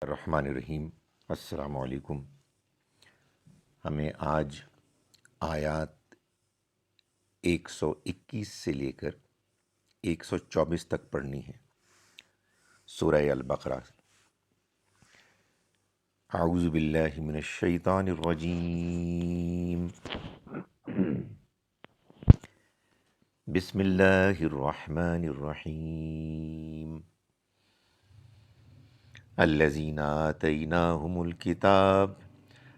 الرحمن الرحیم۔ السلام علیکم۔ ہمیں آج آیات 121 سے لے کر 124 تک پڑھنی ہے سورہ البقرہ۔ اعوذ باللہ من الشیطان الرجیم، بسم اللہ الرحمن الرحیم۔ الذین آتیناہم الکتاب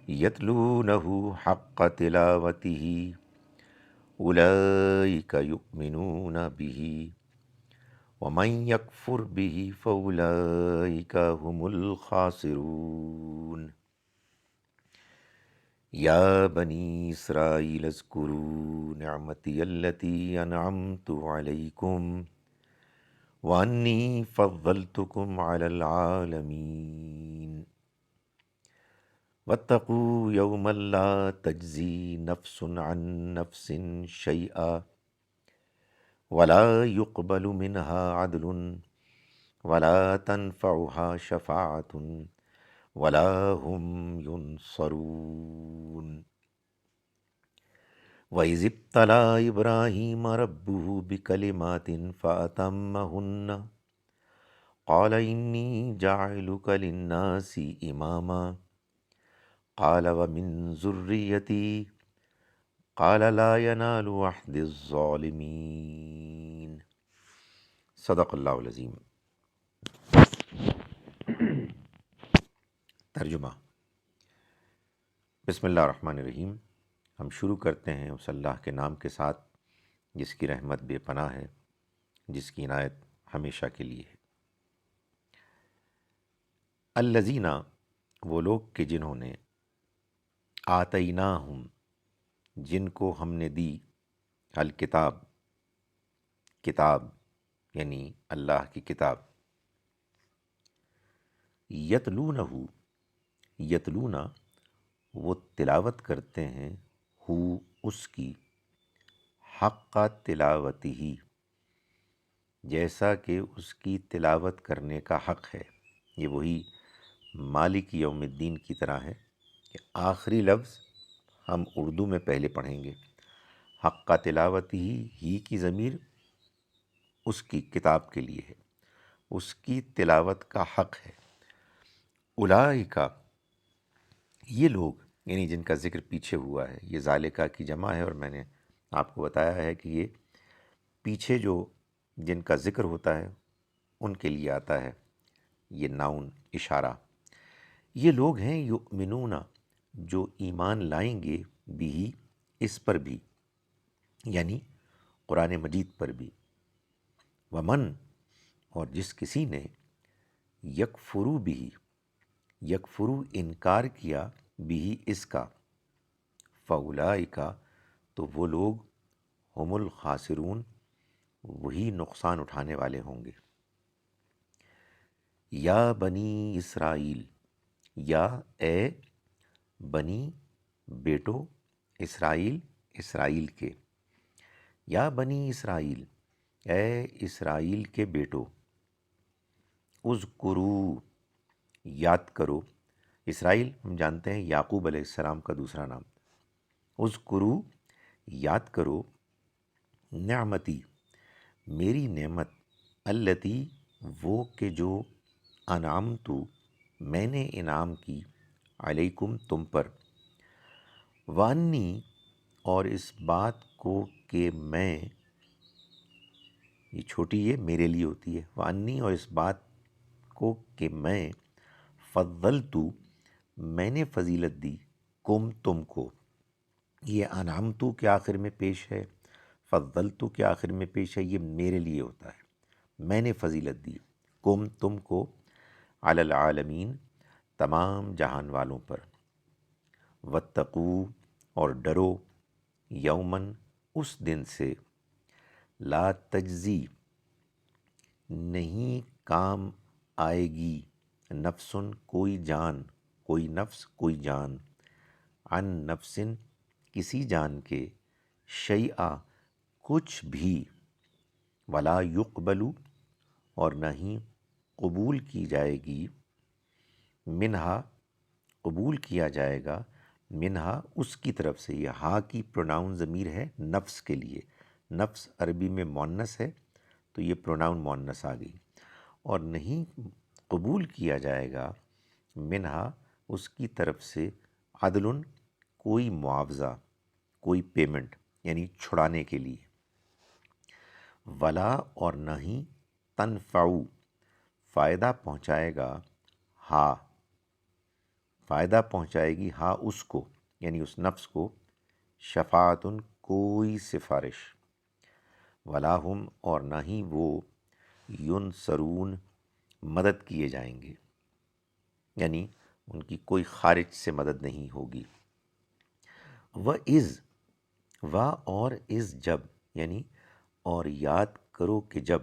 یتلونہ حق تلاوتہ اولئک یؤمنون بہ ومن یکفر بہ فاولئک هم الخاسرون۔ یا بنی اسرائیل اذکروا نعمتی التی انعمت علیکم وانی فضلتکم علی العالمین۔ واتقوا یوما لا تجزی نفس عن نفس شیئا ولا يقبل منها عدل ولا تنفعها شفاعة ولا هم ينصرون۔ وإذ ابتلى إبراهيم ربه بكلمات فأتمهن قال إني جاعلك للناس إماما قال ومن ذريتي قال لا ينال عهد الظالمین۔ صدق اللہ العظیم۔ ترجمہ۔ بسم اللہ الرحمن الرحیم۔ ہم شروع کرتے ہیں اس اللہ کے نام کے ساتھ جس کی رحمت بے پناہ ہے، جس کی عنایت ہمیشہ کے لیے ہے۔ الذین، وہ لوگ کہ جنہوں نے، آتیناہم، جن کو ہم نے دی، الکتاب، کتاب یعنی اللہ کی کتاب، یتلونہ، یتلونا، وہ تلاوت کرتے ہیں، ہو، اس کی، حق تلاوتہ، جیسا کہ اس کی تلاوت کرنے کا حق ہے۔ یہ وہی مالک یوم الدین کی طرح ہے کہ آخری لفظ ہم اردو میں پہلے پڑھیں گے۔ حق تلاوت ہی کی ضمیر اس کی کتاب کے لیے ہے، اس کی تلاوت کا حق ہے۔ اولئک، یہ لوگ، یعنی جن کا ذکر پیچھے ہوا ہے، یہ ذالکہ کی جمع ہے، اور میں نے آپ کو بتایا ہے کہ یہ پیچھے جو جن کا ذکر ہوتا ہے ان کے لیے آتا ہے یہ ناؤن، اشارہ۔ یہ لوگ ہیں یؤمنون، جو ایمان لائیں گے، بھی، اس پر بھی، یعنی قرآن مجید پر بھی، ومن، اور جس کسی نے، یکفرو بھی، یکفرو انکار کیا، بھی اس کا، فاولئک، تو وہ لوگ، ہم الخاسرون، وہی نقصان اٹھانے والے ہوں گے۔ یا بنی اسرائیل، یا اے بنی، بیٹو، اسرائیل، اسرائیل کے، یا بنی اسرائیل، اے اسرائیل کے بیٹو، اذکروا، یاد کرو۔ اسرائیل ہم جانتے ہیں یعقوب علیہ السلام کا دوسرا نام۔ اذکروا، یاد کرو، نعمتی، میری نعمت، التی، وہ کہ جو، انعمت، میں نے انعام کی، علیکم، تم پر، وانی، اور اس بات کو کہ میں، یہ چھوٹی ہے میرے لیے ہوتی ہے، وانی، اور اس بات کو کہ میں، فضلت، میں نے فضیلت دی، کم، تم کو۔ یہ انعمت کے آخر میں پیش ہے، فضلت کے آخر میں پیش ہے، یہ میرے لیے ہوتا ہے، میں نے فضیلت دی، کم، تم کو، علی العالمین، تمام جہان والوں پر، واتقوا، اور ڈرو، یومن، اس دن سے، لا تجزی، نہیں کام آئے گی، نفسن، کوئی جان، کوئی نفس، کوئی جان، عن نفسن، کسی جان کے، شیئا، کچھ بھی، ولا یقبل، اور نہ ہی قبول کی جائے گی، منہا قبول کیا جائے گا، منہا اس کی طرف سے. یہ ہا کی پروناؤن ضمیر ہے نفس کے لیے. نفس عربی میں مؤنث ہے تو یہ پروناؤن مؤنث آ گئی. اور نہیں قبول کیا جائے گا منہا اس کی طرف سے عدل کوئی معاوضہ، کوئی پیمنٹ، یعنی چھڑانے کے لیے. ولا اور نہ ہی تنفعو فائدہ پہنچائے گا، ہا فائدہ پہنچائے گی ہا اس کو، یعنی اس نفس کو، شفاعتن کوئی سفارش. ولا ہم اور نہ ہی وہ ینصرون مدد کیے جائیں گے، یعنی ان کی کوئی خارج سے مدد نہیں ہوگی. و اور از جب، یعنی اور یاد کرو کہ جب،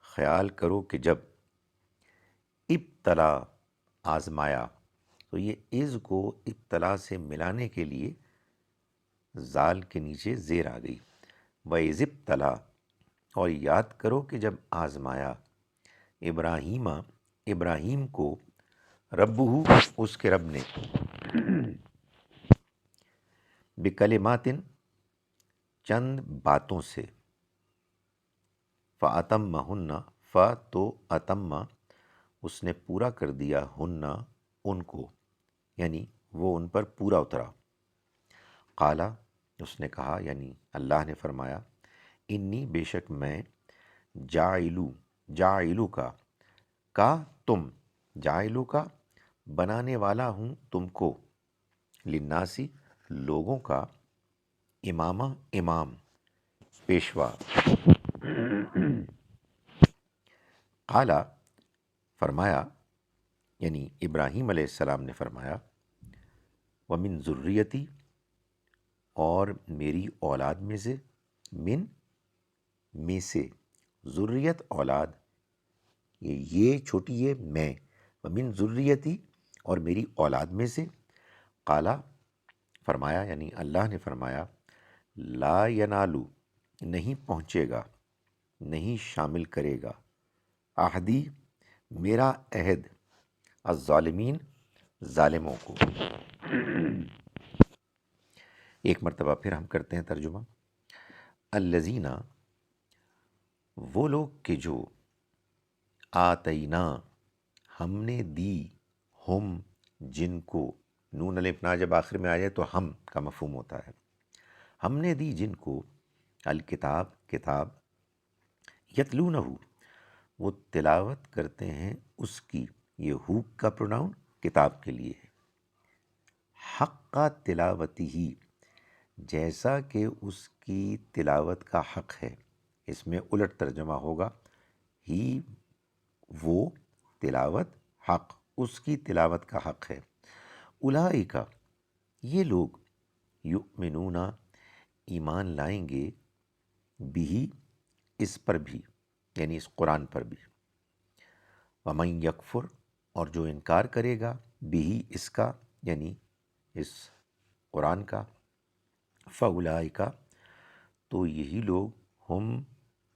خیال کرو کہ جب ابتلا آزمایا. تو یہ از کو ابتلا سے ملانے کے لیے زال کے نیچے زیر آ گئی. وَإِذِ ابتلا اور یاد کرو کہ جب آزمایا ابراہیم کو ربہ اس کے رب نے بکلماتن چند باتوں سے، فَأَتَمَّهُنَّ تو اتما اس نے پورا کر دیا، ہننا ان کو، یعنی وہ ان پر پورا اترا. قالا اس نے کہا، یعنی اللہ نے فرمایا، انی بے شک میں جاعلو کا تم، جاعلو کا بنانے والا ہوں تم کو، للناسی لوگوں کا، امام پیشوا. قالا فرمایا، یعنی ابراہیم علیہ السلام نے فرمایا، ومن ذریتی اور میری اولاد میں سے، من میں سے، ذریت اولاد، یہ چھوٹی ہے میں، ومن ذریتی اور میری اولاد میں سے. قالا فرمایا، یعنی اللہ نے فرمایا، لا ینالو نہیں پہنچے گا، نہیں شامل کرے گا، عہدی میرا عہد، الظالمین ظالموں کو. ایک مرتبہ پھر ہم کرتے ہیں ترجمہ. الذین وہ لوگ کہ جو، آتینا ہم نے دی، ہم جن کو، نون الف نا جب آخر میں آ جائے تو ہم کا مفہوم ہوتا ہے، ہم نے دی جن کو، الکتاب کتاب، یتلونہ وہ تلاوت کرتے ہیں اس کی. یہ ہو کا پروناؤن کتاب کے لیے ہے. حق تلاوتی ہی جیسا کہ اس کی تلاوت کا حق ہے. اس میں الٹ ترجمہ ہوگا، ہی وہ تلاوت، حق اس کی تلاوت کا حق ہے. اولئک یہ لوگ، یؤمنون ایمان لائیں گے، بھی اس پر بھی، یعنی اس قرآن پر بھی. ومن یکفر اور جو انکار کرے گا، بھی اس کا، یعنی اس قرآن کا، فاولئک تو یہی لوگ، ہم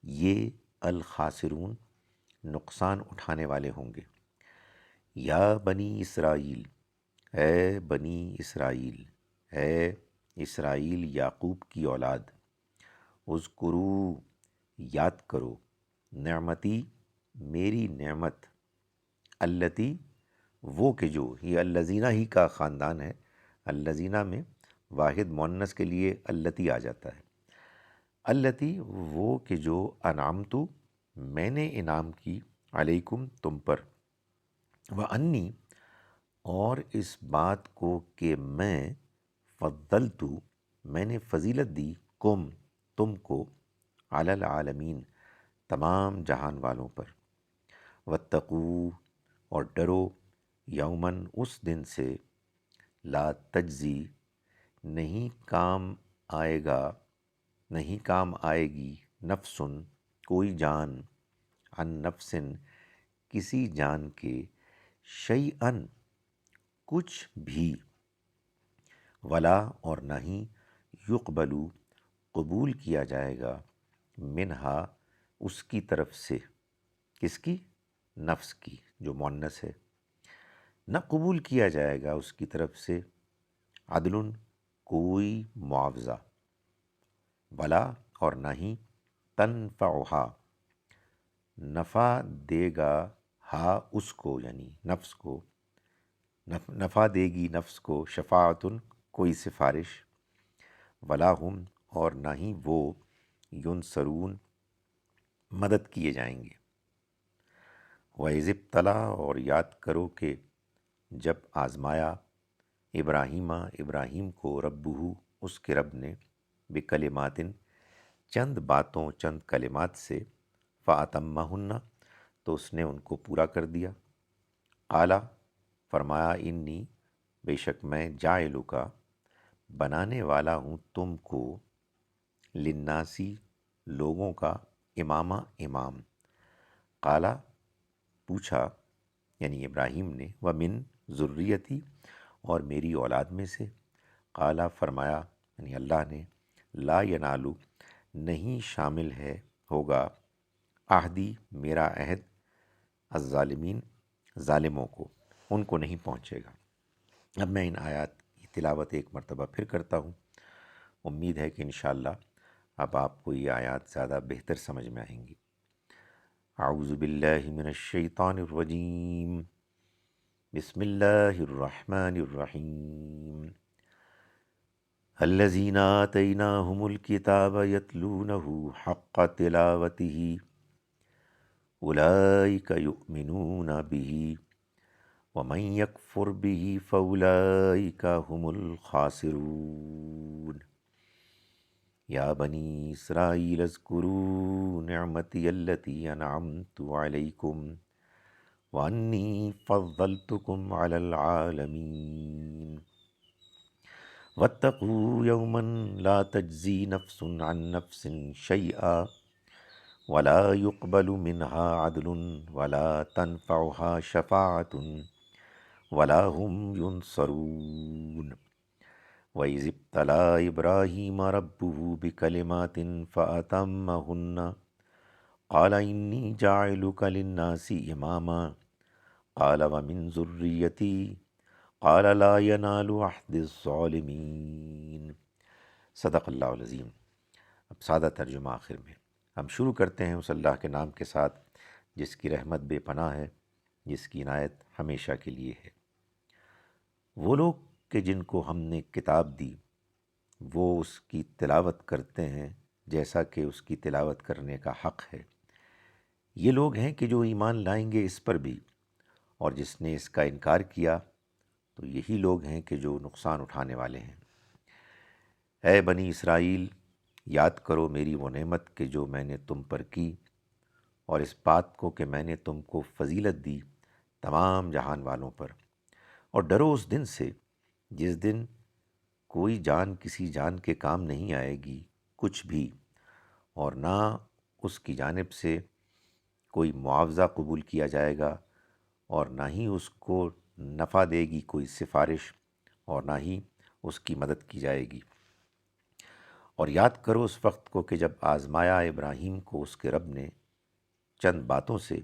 یہ، الخاسرون نقصان اٹھانے والے ہوں گے. یا بنی اسرائیل اے بنی اسرائیل، اے اسرائیل یعقوب کی اولاد، اذکروا یاد کرو، نعمتی میری نعمت، التی وہ کہ جو، یہ الذین ہی کا خاندان ہے، الذین میں واحد مؤنث کے لیے التی آ جاتا ہے. التی وہ کہ جو، انعمت میں نے انعام کی، علیکم تم پر، وانی اور اس بات کو کہ میں، فضلت میں نے فضیلت دی، کم تم کو، علی العالمین تمام جہان والوں پر. واتقوا اور ڈرو، یومن اس دن سے، لا تجزی نہیں کام آئے گا، نہیں کام آئے گی، نفسن کوئی جان، عن نفسن کسی جان کے، شیئن کچھ بھی، ولا اور نہ ہی، یقبلو قبول کیا جائے گا، منہا اس کی طرف سے، کس کی، نفس کی جو مؤنث ہے، نہ قبول کیا جائے گا اس کی طرف سے عدل کوئی معاوضہ، ولا اور نہ ہی تنفعہا نفع دے گا، ہا اس کو یعنی نفس کو، نفع دے گی نفس کو، شفاعتن کوئی سفارش، ولا ہم اور نہ ہی وہ ینصرون مدد کیے جائیں گے۔ وَإِذِ ابْتَلَىٰ اور یاد کرو کہ جب آزمایا ابراہیم کو ربہ اس کے رب نے بکلمات چند باتوں چند کلمات سے، فَأَتَمَّهُنَّ تو اس نے ان کو پورا کر دیا، قالا فرمایا انی بے شک میں جاعلک بنانے والا ہوں تم کو، للناسی لوگوں کا، امام، قالا پوچھا یعنی ابراہیم نے، ومن ذریتی اور میری اولاد میں سے، قالا فرمایا یعنی اللہ نے، لا ینالو نہیں شامل ہوگا، عہدی میرا عہد، الظالمین ظالموں کو، ان کو نہیں پہنچے گا۔ اب میں ان آیات کی تلاوت ایک مرتبہ پھر کرتا ہوں، امید ہے کہ انشاءاللہ اب آپ کو یہ آیات زیادہ بہتر سمجھ میں آئیں گی۔ اعوذ باللہ من الشیطان الرجیم، بسم اللہ الرحمن الرحیم، الذین آتیناہم الکتاب یتلونہ حق تلاوتہ اولئک یؤمنون بہ ومن یکفر بہ فاولئک هم الخاسرون۔ یا بنی اسرائیل اذکروا نعمتی التی انعمت علیکم وانی فضلتکم علی العالمین واتقوا یوما لا تجزی نفس عن نفس شیئا ولا يقبل منها عدل ولا تنفعها شفاعة ولا هم ينصرون۔ وَإِذِ ابْتَلَىٰ إِبْرَاهِيمَ رَبُّهُ بِكَلِمَاتٍ فَأَتَمَّهُنَّ قَالَ إِنِّي جَاعِلُكَ لِلنَّاسِ إِمَامًا قَالَ وَمِن ذُرِّيَّتِي قَالَ لَا يَنَالُ عَهْدِ الظَّالِمِينَ۔ صدق اللہ العظیم۔ اب سادہ ترجمہ آخر میں ہم شروع کرتے ہیں اس اللہ کے نام کے ساتھ جس کی رحمت بے پناہ ہے، جس کی عنایت ہمیشہ کے لیے ہے۔ وہ لوگ کہ جن کو ہم نے کتاب دی وہ اس کی تلاوت کرتے ہیں جیسا کہ اس کی تلاوت کرنے کا حق ہے۔ یہ لوگ ہیں کہ جو ایمان لائیں گے اس پر بھی، اور جس نے اس کا انکار کیا تو یہی لوگ ہیں کہ جو نقصان اٹھانے والے ہیں۔ اے بنی اسرائیل، یاد کرو میری وہ نعمت کہ جو میں نے تم پر کی، اور اس بات کو کہ میں نے تم کو فضیلت دی تمام جہان والوں پر، اور ڈرو اس دن سے جس دن کوئی جان کسی جان کے کام نہیں آئے گی کچھ بھی، اور نہ اس کی جانب سے کوئی معاوضہ قبول کیا جائے گا، اور نہ ہی اس کو نفع دے گی کوئی سفارش، اور نہ ہی اس کی مدد کی جائے گی۔ اور یاد کرو اس وقت کو کہ جب آزمایا ابراہیم کو اس کے رب نے چند باتوں سے،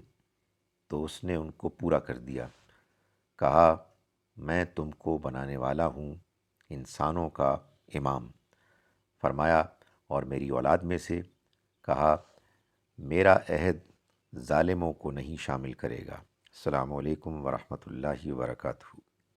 تو اس نے ان کو پورا کر دیا، کہا میں تم کو بنانے والا ہوں انسانوں کا امام، فرمایا اور میری اولاد میں سے، کہا میرا عہد ظالموں کو نہیں شامل کرے گا۔ السلام علیکم ورحمۃ اللہ وبرکاتہ۔